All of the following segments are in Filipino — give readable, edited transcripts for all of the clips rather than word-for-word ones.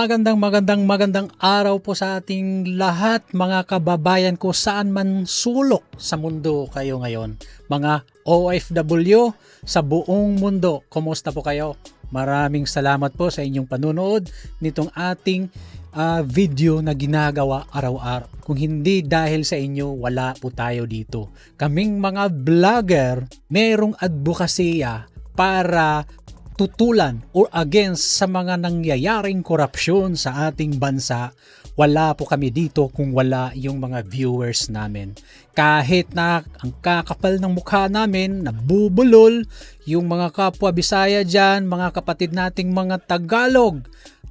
Magandang araw po sa ating lahat mga kababayan ko saan man sulok sa mundo kayo ngayon. Mga OFW sa buong mundo, kumusta po kayo? Maraming salamat po sa inyong panunood nitong ating video na ginagawa araw-araw. Kung hindi dahil sa inyo, wala po tayo dito. Kaming mga vlogger, merong advokasya para tutulan or against sa mga nangyayaring korupsyon sa ating bansa. Wala po kami dito kung wala yung mga viewers namin. Kahit na ang kakapal ng mukha namin, nabubulol, yung mga kapwa Bisaya dyan, mga kapatid nating mga Tagalog,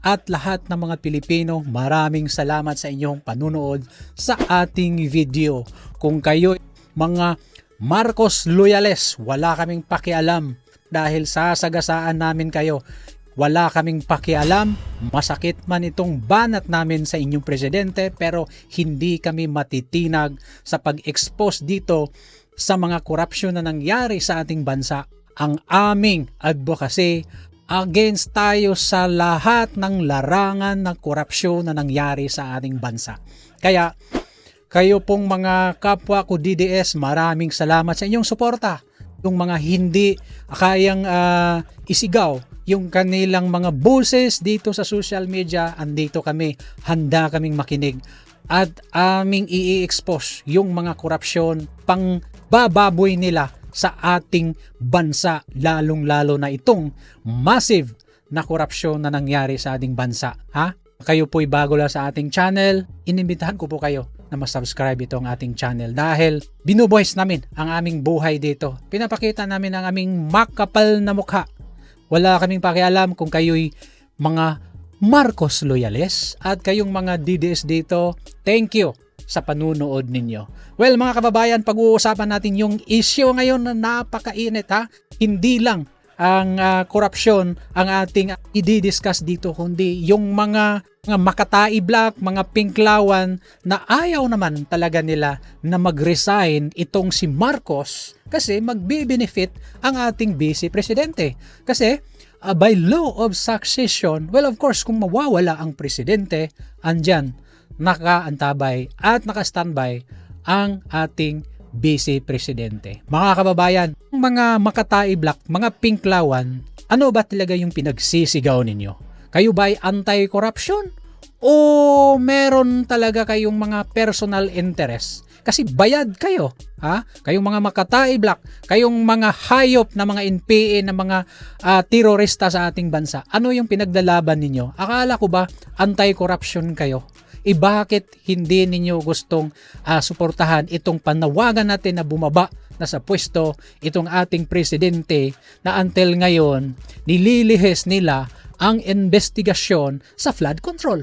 at lahat ng mga Pilipino, maraming salamat sa inyong panunood sa ating video. Kung kayo mga Marcos loyales, wala kaming pakialam. Dahil sasagasaan namin kayo, wala kaming pakialam, masakit man itong banat namin sa inyong presidente, pero hindi kami matitinag sa pag-expose dito sa mga korupsyon na nangyari sa ating bansa. Ang aming advocacy against tayo sa lahat ng larangan ng korupsyon na nangyari sa ating bansa. Kaya kayo pong mga kapwa ko DDS, maraming salamat sa inyong suporta. Yung mga hindi kayang isigaw yung kanilang mga boses dito sa social media, andito kami, handa kaming makinig at aming i-expose yung mga korupsyon pang bababoy nila sa ating bansa, lalong-lalo na itong massive na korupsyon na nangyari sa ating bansa. Kayo po'y bago lang sa ating channel, inimbitahan ko po kayo na mas-subscribe itong ating channel dahil binubuhis namin ang aming buhay dito. Pinapakita namin ang aming makapal na mukha. Wala kaming pakialam kung kayo'y mga Marcos loyales at kayong mga DDS dito. Thank you sa panunood ninyo. Well mga kababayan, pag-uusapan natin yung issue ngayon na napakainit Hindi lang ang korupsyon ang ating i-discuss dito, kundi yung mga Makatai Black, mga Pinklawan na ayaw naman talaga nila na mag-resign itong si Marcos kasi magbe-benefit ang ating Vice Presidente. Kasi by law of succession, well of course kung mawawala ang presidente, andyan nakaantabay at nakastandby ang ating Vice Presidente. Mga kababayan, mga Makatai Black, mga Pinklawan, ano ba talaga yung pinagsisigaw ninyo? Kayo ba ay anti-corruption? O meron talaga kayong mga personal interest? Kasi bayad kayo. Kayong mga Makatai Black, kayong mga hayop na mga NPA na mga terorista sa ating bansa. Ano yung pinagdalaban ninyo? Akala ko ba anti-corruption kayo? Bakit hindi ninyo gustong suportahan itong panawagan natin na bumaba na sa pwesto itong ating presidente na until ngayon nililihis nila ang investigasyon sa flood control?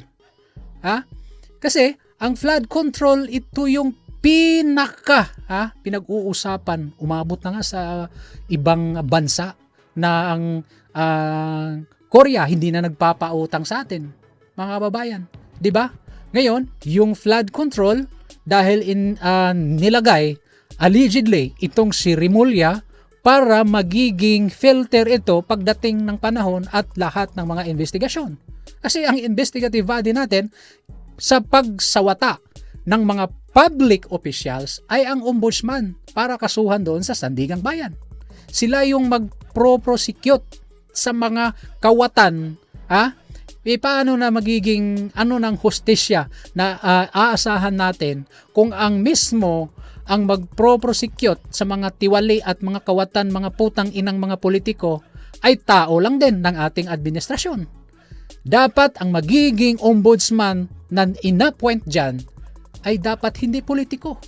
Kasi ang flood control, ito yung pinag-uusapan, umabot na nga sa ibang bansa na ang Korea hindi na nagpapautang sa atin, mga kababayan, di ba? Ngayon, yung flood control, dahil nilagay allegedly itong si Rimulya para magiging filter ito pagdating ng panahon at lahat ng mga investigasyon. Kasi ang investigative body natin sa pagsawata ng mga public officials ay ang ombudsman para kasuhan doon sa Sandigang Bayan. Sila yung mag-prosecute sa mga kawatan, paano na magiging ng hustisya na aasahan natin kung ang mismo ang mag-prosecute sa mga tiwali at mga kawatan, mga putang inang mga politiko ay tao lang din ng ating administrasyon. Dapat ang magiging ombudsman na inappoint dyan ay dapat hindi politiko.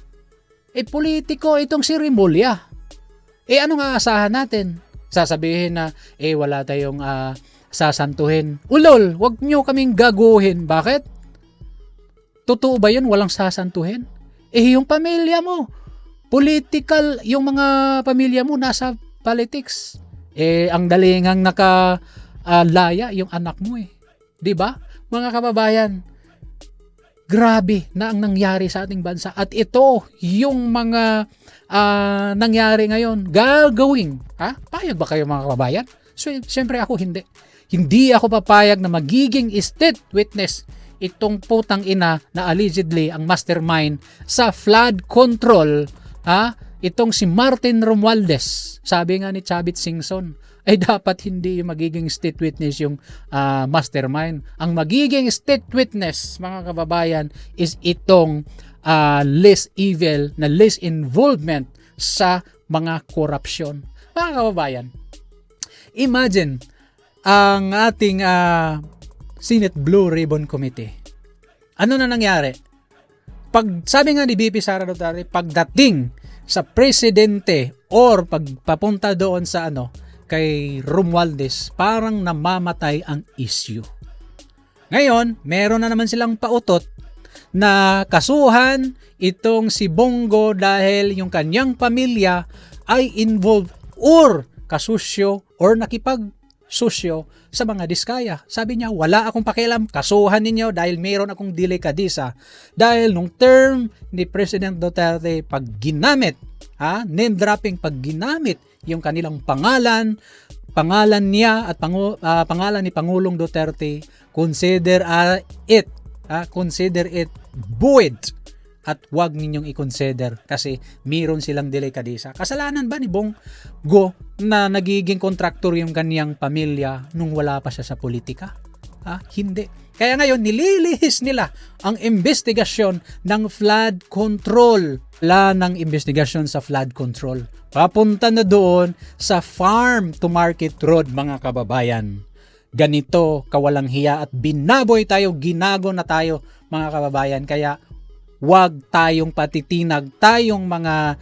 Politiko itong si Rimulya. Anong aasahan natin? Sasabihin na wala tayong sasantuhin. Ulol, wag nyo kaming gaguhin. Bakit? Totoo ba yun? Walang sasantuhin? Yung pamilya mo, political, yung mga pamilya mo nasa politics. Ang dalingang nakalaya yung anak mo Diba? Mga kababayan, grabe na ang nangyari sa ating bansa. At ito, yung mga nangyari ngayon, gagawin. Payag ba kayo mga kababayan? So, siyempre ako hindi. Hindi ako papayag na magiging state witness itong putang ina na allegedly ang mastermind sa flood control, itong si Martin Romualdez. Sabi nga ni Chavit Singson, ay dapat hindi yung magiging state witness yung mastermind. Ang magiging state witness, mga kababayan, is itong least evil na least involvement sa mga korupsyon. Mga kababayan, imagine ang ating Senate Blue Ribbon Committee. Ano na nangyari? Sabi nga ni BP Sara Duterte, pagdating sa presidente or pagpapunta doon sa kay Romualdez, parang namamatay ang issue. Ngayon, meron na naman silang pautot na kasuhan itong si Bongo dahil yung kanyang pamilya ay involved or kasusyo or nakipagsusyo sa mga diskaya. Sabi niya, wala akong pakialam, kasuhan ninyo dahil meron akong delikadisa. Dahil nung term ni President Duterte, pag ginamit, name dropping, pag ginamit yung kanilang pangalan niya at pangalan ni Pangulong Duterte, consider it void at wag ninyong i-consider kasi meron silang delikadisa. Kasalanan ba ni Bongo na nagiging kontraktor yung kanyang pamilya nung wala pa siya sa politika? Hindi. Kaya ngayon, nililihis nila ang investigasyon ng flood control. Wala ng investigasyon sa flood control. Papunta na doon sa farm to market road, mga kababayan. Ganito kawalang hiya at binaboy tayo, ginago na tayo, mga kababayan. Kaya wag tayong patitinag, tayong mga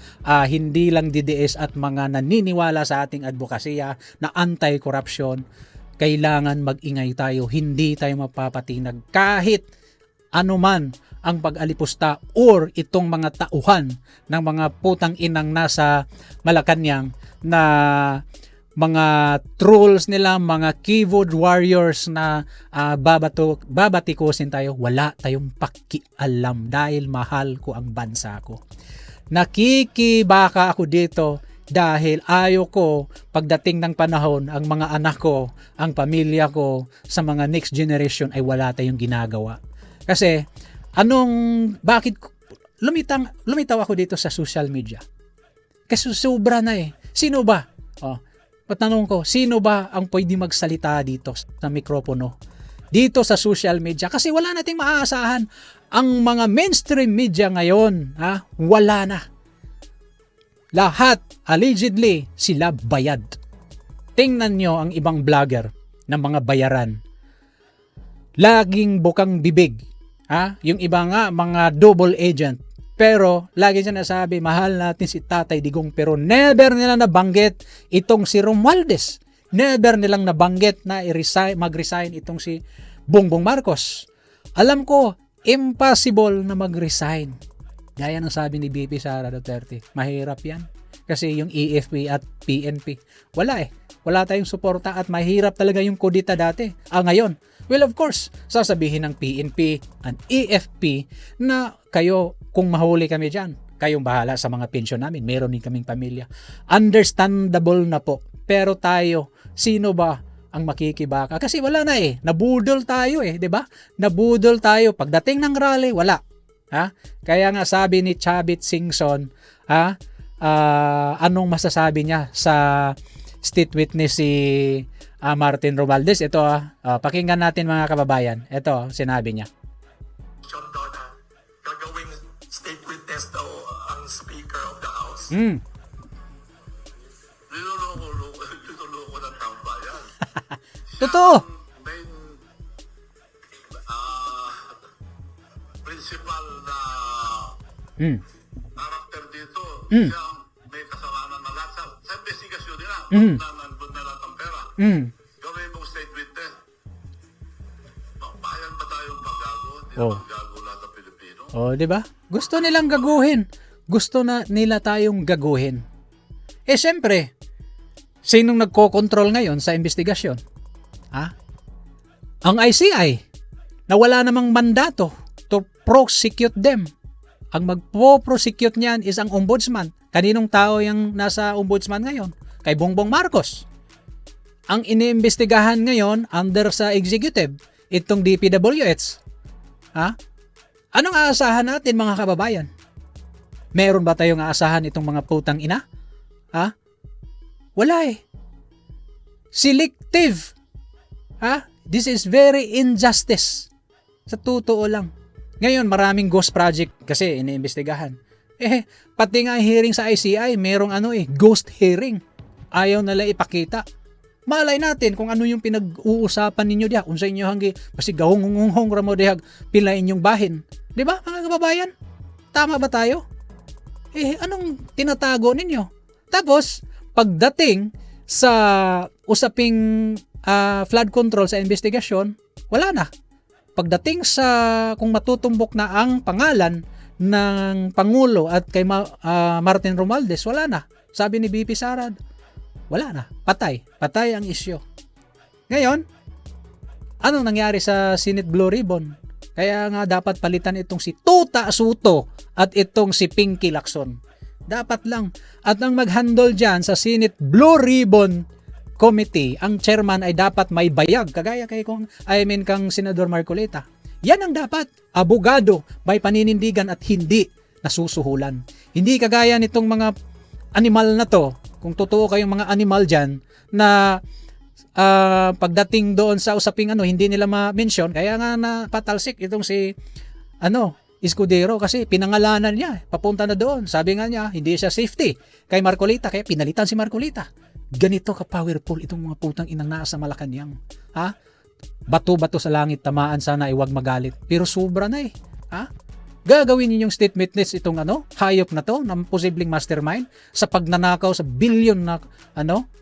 hindi lang DDS at mga naniniwala sa ating advokasya na anti-corruption. Kailangan mag-ingay tayo, hindi tayo mapapatinag kahit anuman ang pag-alipusta or itong mga tauhan ng mga putang inang nasa Malacanang na mga trolls nila, mga keyboard warriors na babatikusin tayo. Wala tayong pakialam dahil mahal ko ang bansa ko. Nakikibaka ako dito dahil ayaw ko pagdating ng panahon ang mga anak ko, ang pamilya ko sa mga next generation ay wala tayong ginagawa. Kasi bakit lumitaw ako dito sa social media? Kasi sobra na Sino ba? Patanong ko, sino ba ang pwede magsalita dito sa mikropono? Dito sa social media. Kasi wala nating maaasahan. Ang mga mainstream media ngayon, wala na. Lahat, allegedly, sila bayad. Tingnan nyo ang ibang vlogger ng mga bayaran. Laging bukang bibig. Yung iba nga, mga double agent. Pero, lagi siya nasabi, mahal natin si Tatay Digong. Pero never nila nabanggit itong si Romualdez. Never nilang nabanggit na mag-resign itong si Bongbong Marcos. Alam ko, impossible na mag-resign. Gaya ng sabi ni BP Sara Duterte, mahirap yan. Kasi yung EFP at PNP, wala Wala tayong suporta at mahirap talaga yung kudita dati. Ngayon, well, of course, sasabihin ng PNP and EFP na kayo, kung mahuli kami dyan, kayong bahala sa mga pensyon namin. Meron din kaming pamilya. Understandable na po. Pero tayo, sino ba ang makikibaka? Kasi wala na Nabudol tayo di ba? Nabudol tayo. Pagdating ng rally, wala. Kaya nga sabi ni Chavit Singson, anong masasabi niya sa state witness si Martin Romualdez? Ito, pakinggan natin mga kababayan. Ito, sinabi niya. Gagawing state witness daw ang Speaker of the House. Niloloko ng taong bayan. Totoo. Main principal na character dito, siya may kasalanan na lahat sa investigasyon nila. Nandun na lahat ang pera. Gawin mong state witness. Bayan ba tayong paggago? Hindi naman gago lahat ng Pilipino. Di ba? Gusto nilang gaguhin. Gusto na nila tayong gaguhin. Siyempre, sinong nagko-control ngayon sa investigasyon? Ang ICI na wala namang mandato to prosecute them. Ang magpo-prosecute niyan is ang ombudsman. Kaninong tao yung nasa ombudsman ngayon? Kay Bongbong Marcos. ang iniimbestigahan ngayon under sa executive, itong DPWH. Ha? Anong aasahan natin mga kababayan? Meron ba tayong aasahan itong mga putang ina? Ha? Wala eh. Selective. Ha? This is very injustice. Sa totoo lang. Ngayon, maraming ghost project kasi iniimbestigahan. Pati nga hearing sa ICI, merong ghost hearing. Ayaw nila ipakita. Malay natin kung ano yung pinag-uusapan ninyo diha. Kung sa inyo hanggi, basi gahong-hong ramo diha, pila inyong bahin. Di ba, mga kababayan? Tama ba tayo? Anong tinatago ninyo? Tapos, pagdating sa usaping flood control sa investigasyon, wala na. Pagdating sa kung matutumbok na ang pangalan ng Pangulo at kay Martin Romualdez, wala na. Sabi ni BP Sara, wala na. Patay. Patay ang isyo. Ngayon, anong nangyari sa Senate Blue Ribbon? Kaya nga dapat palitan itong si Tuta Suto at itong si Pinky Lacson. Dapat lang. At ang mag-handle dyan sa Senate Blue Ribbon Committee, ang chairman ay dapat may bayag. Kagaya kang Senador Marcoleta. Yan ang dapat. Abogado, may paninindigan at hindi nasusuhulan. Hindi kagaya nitong mga animal na to. Kung totoo kayong mga animal dyan na pagdating doon sa usaping hindi nila ma-mention, kaya nga napatalsik itong si Escudero kasi pinangalanan niya, papunta na doon. Sabi nga niya, hindi siya safety kay Marcolita, kaya pinalitan si Marcolita. Ganito ka-powerful itong mga putang inang nasa Malacanang. Ha? Bato-bato sa langit, tamaan, sana ay wag magalit. Pero sobra na eh. Ha? Gagawin ninyong statementness itong hayop na to, na posibleng mastermind sa pagnanakaw sa billion na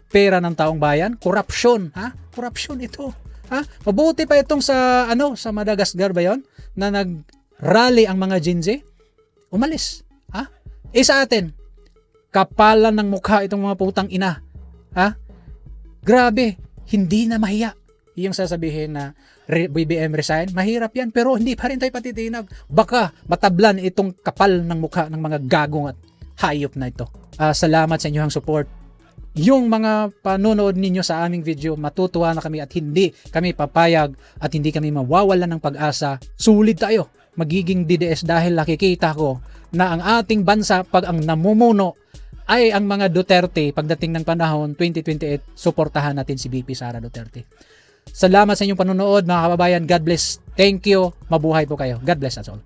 pera ng taong bayan. Corruption, ha? Corruption ito. Ha? Mabuti pa itong sa sa Madagascar ba 'yon na nag-rally ang mga Jinze. Umalis, ha? Sa atin, kapalan ng mukha itong mga putang ina. Ha? Grabe, hindi na mahiya. Yung sasabihin na BBM resign, mahirap yan, pero hindi pa rin tayo patitinag. Baka matablan itong kapal ng mukha ng mga gagong at hayop na ito. Salamat sa inyong support. Yung mga panonood ninyo sa aming video, matutuwa na kami at hindi kami papayag at hindi kami mawawalan ng pag-asa. Sulit tayo, magiging DDS dahil nakikita ko na ang ating bansa pag ang namumuno ay ang mga Duterte pagdating ng panahon 2028, suportahan natin si BP Sara Duterte. Salamat sa inyong panonood mga kababayan. God bless. Thank you. Mabuhay po kayo. God bless us all.